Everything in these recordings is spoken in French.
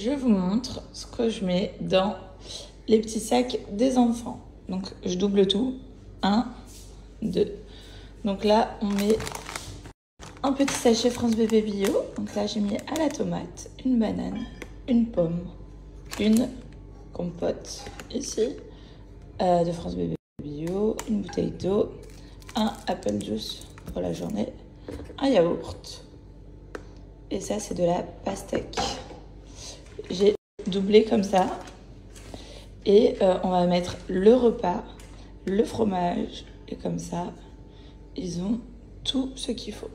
je vous montre ce que je mets dans les petits sacs des enfants. Donc, je double tout. 1, 2. Donc là, on met un petit sachet France Bébé Bio. Donc là, j'ai mis à la tomate, une banane, une pomme, une compote ici de France Bébé Bio, une bouteille d'eau, un apple juice pour la journée, un yaourt. Et ça, c'est de la pastèque. J'ai doublé comme ça. Et on va mettre le repas, le fromage. Et comme ça, ils ont tout ce qu'il faut.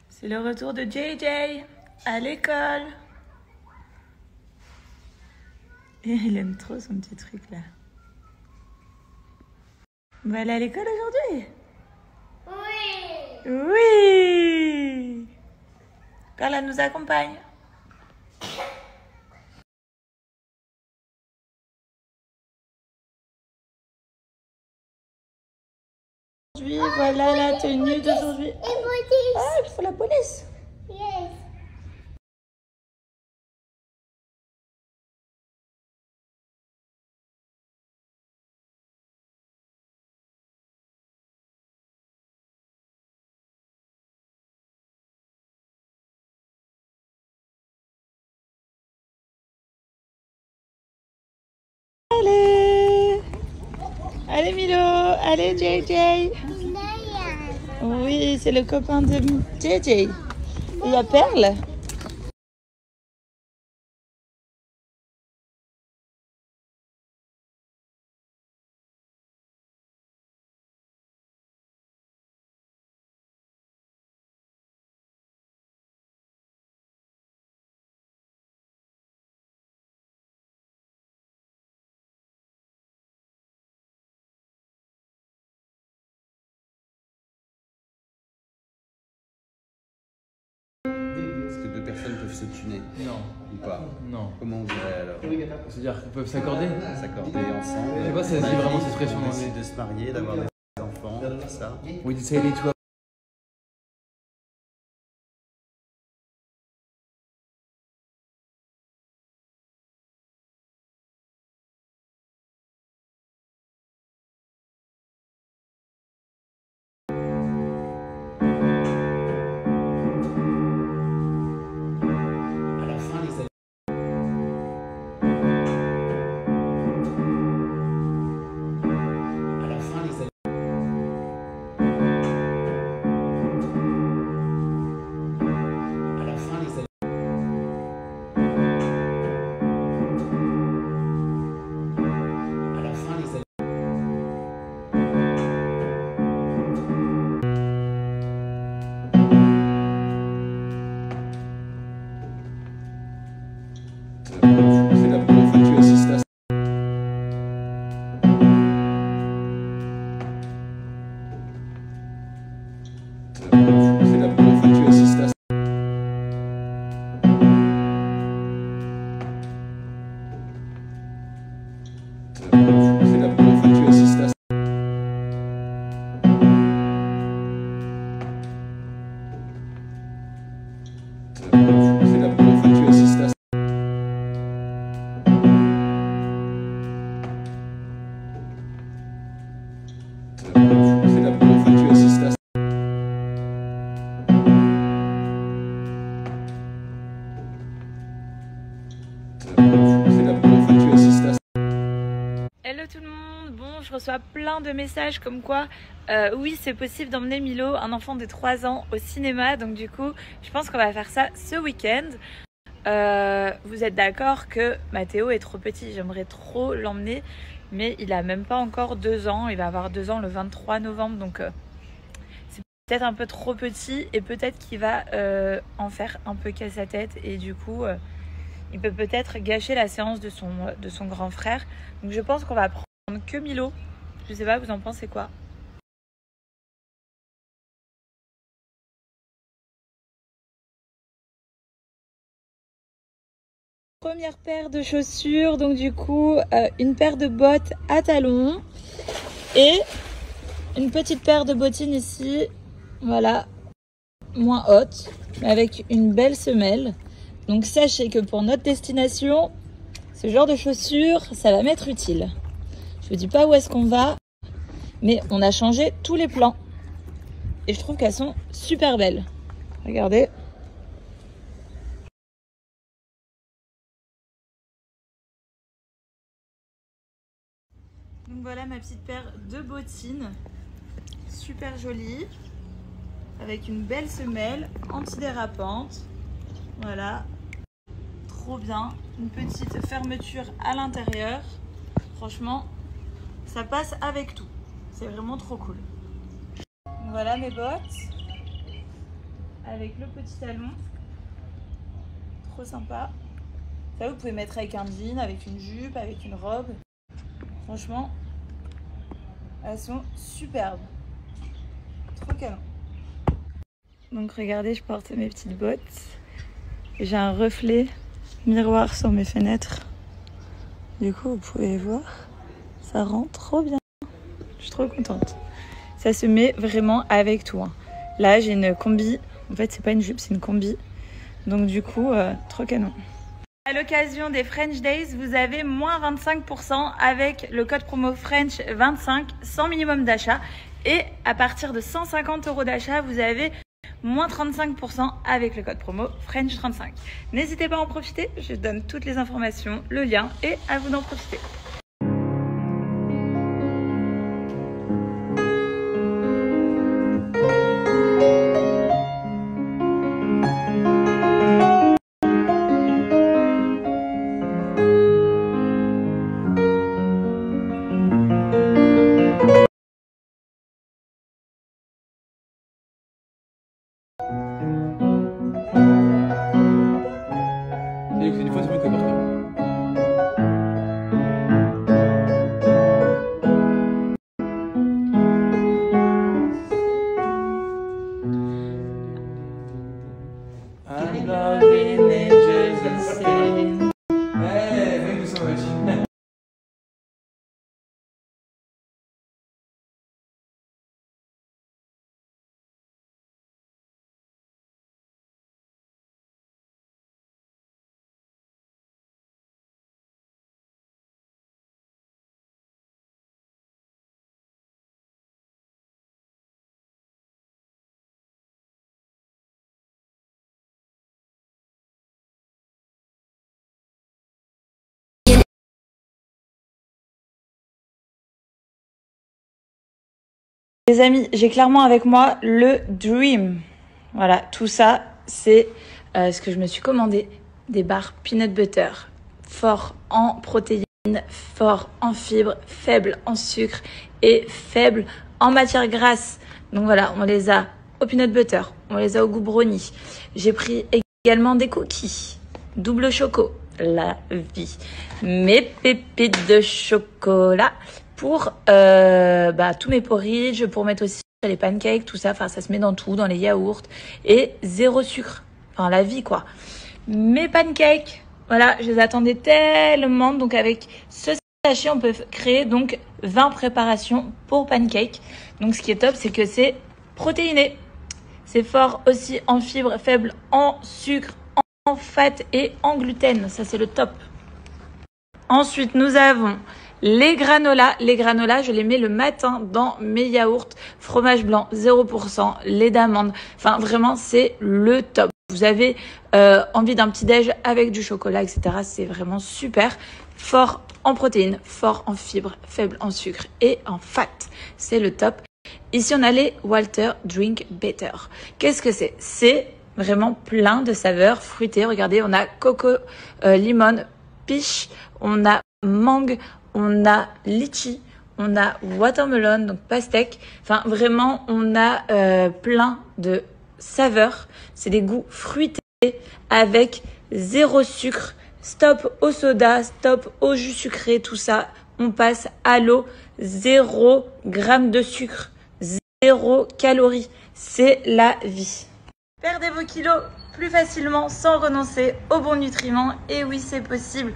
C'est le retour de JJ à l'école. Et il aime trop son petit truc là. On va aller à l'école aujourd'hui? Oui. Oui. Carla nous accompagne. Aujourd'hui, voilà la tenue d'aujourd'hui. Ah, il faut la police. Yes. Allez. Allez Milo. Allez JJ. Oui, c'est le copain de JJ. Il y a Perle. Est-ce que deux personnes peuvent se tuner? Non. Ou pas? Non. Comment on dirait alors? C'est-à-dire qu'ils peuvent s'accorder? S'accorder ensemble? Je sais pas si ça se dit vraiment cette expression. On décide de se marier, d'avoir des enfants, tout ça. We decided to À la fin, les amis. À la fin, les amis. À la fin, les amis. À la fin, les amis. C'est la première fois que tu assistes à ça. C'est la première fois que tu assistes à ça. C'est la première fois que tu assistes à ça. C'est la première fois que tu assistes à ça. C'est la première fois que tu assistes à ça. C'est la première fois que tu assistes à ça. Hello tout le monde, bon je reçois plein de messages comme quoi oui c'est possible d'emmener Milo, un enfant de 3 ans, au cinéma, donc du coup je pense qu'on va faire ça ce week-end. Vous êtes d'accord que Mathéo est trop petit, j'aimerais trop l'emmener mais il a même pas encore 2 ans, il va avoir 2 ans le 23 novembre donc c'est peut-être un peu trop petit et peut-être qu'il va en faire un peu qu'à sa tête et du coup il peut peut-être gâcher la séance de son grand frère. Donc je pense qu'on va prendre que Milo. Je sais pas, vous en pensez quoi? Première paire de chaussures, donc du coup une paire de bottes à talons et une petite paire de bottines ici, voilà, moins haute, mais avec une belle semelle. Donc sachez que pour notre destination, ce genre de chaussures, ça va m'être utile. Je vous dis pas où est-ce qu'on va, mais on a changé tous les plans. Et je trouve qu'elles sont super belles. Regardez. Donc voilà ma petite paire de bottines, super jolie, avec une belle semelle antidérapante. Voilà, trop bien. Une petite fermeture à l'intérieur. Franchement, ça passe avec tout. C'est vraiment trop cool. Donc voilà mes bottes, avec le petit talon. Trop sympa. Ça, vous pouvez mettre avec un jean, avec une jupe, avec une robe. Franchement, elles sont superbes. Trop canon. Donc regardez, je porte mes petites bottes. J'ai un reflet miroir sur mes fenêtres. Du coup, vous pouvez voir, ça rend trop bien. Je suis trop contente. Ça se met vraiment avec tout. Hein. Là, j'ai une combi. En fait, c'est pas une jupe, c'est une combi. Donc du coup, trop canon. À l'occasion des French Days, vous avez moins 25% avec le code promo French25 sans minimum d'achat. Et à partir de 150 € d'achat, vous avez moins 35% avec le code promo French35. N'hésitez pas à en profiter, je donne toutes les informations, le lien et à vous d'en profiter. C'est une fois, c'est mieux que par cœur. I'm loving angels and sailing. Hey, thank you so much. Les amis, j'ai clairement avec moi le Dream. Voilà, tout ça, c'est ce que je me suis commandé. Des barres peanut butter, fort en protéines, fort en fibres, faible en sucre et faible en matière grasse. Donc voilà, on les a au peanut butter, on les a au goût brownie. J'ai pris également des cookies, double choco, la vie. Mes pépites de chocolat pour tous mes porridge, pour mettre aussi sur les pancakes, tout ça. Enfin, ça se met dans tout, dans les yaourts. Et zéro sucre. Enfin, la vie, quoi. Mes pancakes, voilà, je les attendais tellement. Donc, avec ce sachet, on peut créer donc 20 préparations pour pancakes. Donc, ce qui est top, c'est que c'est protéiné. C'est fort aussi en fibres, faible en sucre, en fat et en gluten. Ça, c'est le top. Ensuite, nous avons les granolas. Les granolas, je les mets le matin dans mes yaourts. Fromage blanc, 0%, lait d'amande. Enfin, vraiment, c'est le top. Vous avez envie d'un petit déj avec du chocolat, etc. C'est vraiment super. Fort en protéines, fort en fibres, faible en sucre et en fat. C'est le top. Ici, on a les Walter Drink Better. Qu'est-ce que c'est? C'est vraiment plein de saveurs fruitées. Regardez, on a coco, limon, peach, on a mangue, on a litchi, on a watermelon, donc pastèque. Enfin, vraiment, on a plein de saveurs. C'est des goûts fruités avec zéro sucre. Stop au soda, stop au jus sucré, tout ça. On passe à l'eau. 0 g de sucre, 0 calories. C'est la vie. Perdez vos kilos plus facilement sans renoncer aux bons nutriments. Et oui, c'est possible.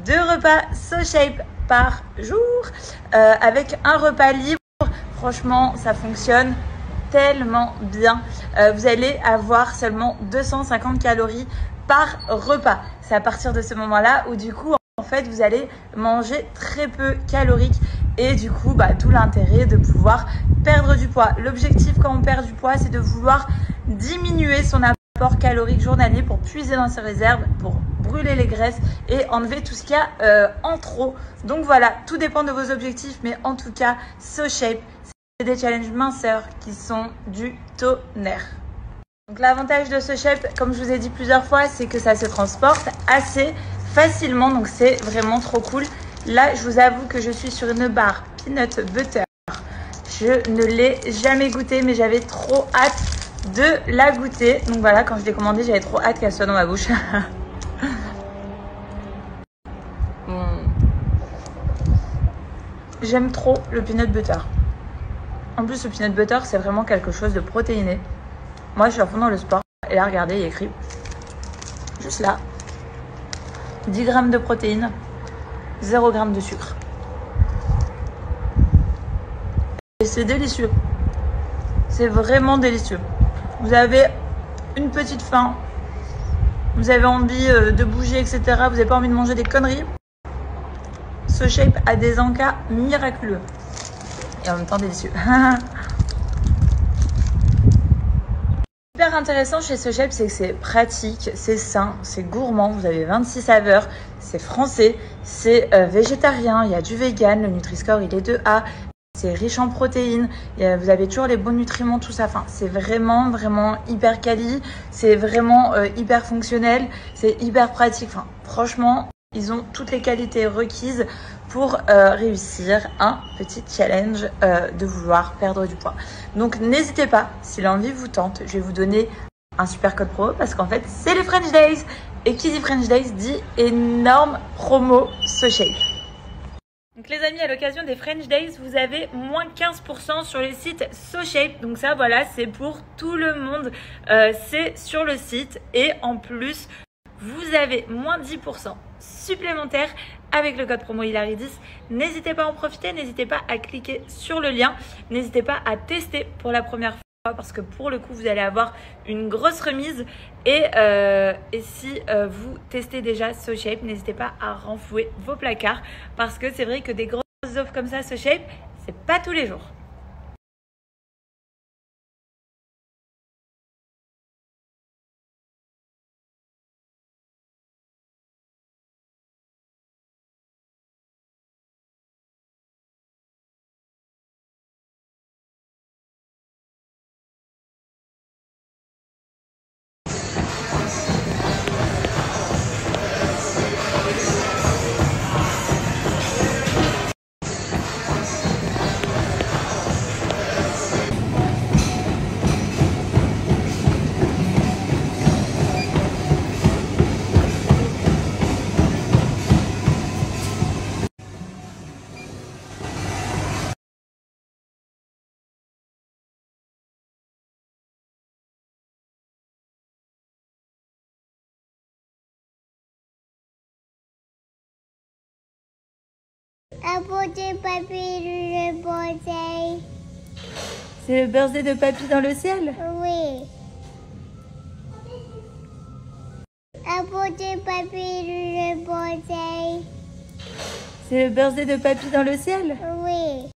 2 repas SoShape par jour avec un repas libre. Franchement, ça fonctionne tellement bien. Vous allez avoir seulement 250 calories par repas. C'est à partir de ce moment-là où du coup, en fait, vous allez manger très peu calorique et du coup, tout l'intérêt de pouvoir perdre du poids. L'objectif quand on perd du poids, c'est de vouloir diminuer son apport calorique journalier pour puiser dans ses réserves, pour brûler les graisses et enlever tout ce qu'il y a en trop. Donc voilà, tout dépend de vos objectifs, mais en tout cas, SoShape, c'est des challenges minceurs qui sont du tonnerre. Donc l'avantage de SoShape, comme je vous ai dit plusieurs fois, c'est que ça se transporte assez facilement, donc c'est vraiment trop cool. Là, je vous avoue que je suis sur une barre peanut butter. Je ne l'ai jamais goûtée, mais j'avais trop hâte de la goûter. Donc voilà, quand je l'ai commandée, j'avais trop hâte qu'elle soit dans ma bouche. J'aime trop le peanut butter. En plus, le peanut butter, c'est vraiment quelque chose de protéiné. Moi, je suis à fond dans le sport. Et là, regardez, il y a écrit, juste là, 10 grammes de protéines, 0 g de sucre. Et c'est délicieux. C'est vraiment délicieux. Vous avez une petite faim, vous avez envie de bouger, etc. Vous n'avez pas envie de manger des conneries. SoShape a des encas miraculeux. Et en même temps délicieux. Super intéressant chez SoShape, c'est que c'est pratique, c'est sain, c'est gourmand. Vous avez 26 saveurs, c'est français, c'est végétarien, il y a du vegan, le Nutri-Score il est 2A. C'est riche en protéines, vous avez toujours les bons nutriments, tout ça. Enfin, c'est vraiment, vraiment hyper quali, c'est vraiment hyper fonctionnel, c'est hyper pratique. Enfin, franchement, ils ont toutes les qualités requises pour réussir un petit challenge de vouloir perdre du poids. Donc, n'hésitez pas, si l'envie vous tente, je vais vous donner un super code promo parce qu'en fait, c'est les French Days. Et qui dit French Days dit énorme promo SoShape. Donc les amis, à l'occasion des French Days, vous avez moins 15% sur le site SoShape. Donc ça, voilà, c'est pour tout le monde. C'est sur le site. Et en plus, vous avez moins 10% supplémentaire avec le code promo Hilary10. N'hésitez pas à en profiter. N'hésitez pas à cliquer sur le lien. N'hésitez pas à tester pour la première fois parce que pour le coup, vous allez avoir une grosse remise. Et si vous testez déjà SoShape, n'hésitez pas à renflouer vos placards parce que c'est vrai que des grosses offres comme ça SoShape, c'est pas tous les jours. Apportez papy le birthday. C'est le birthday de papy dans le ciel? Oui. Apportez papy le birthday. C'est le birthday de papy dans le ciel? Oui.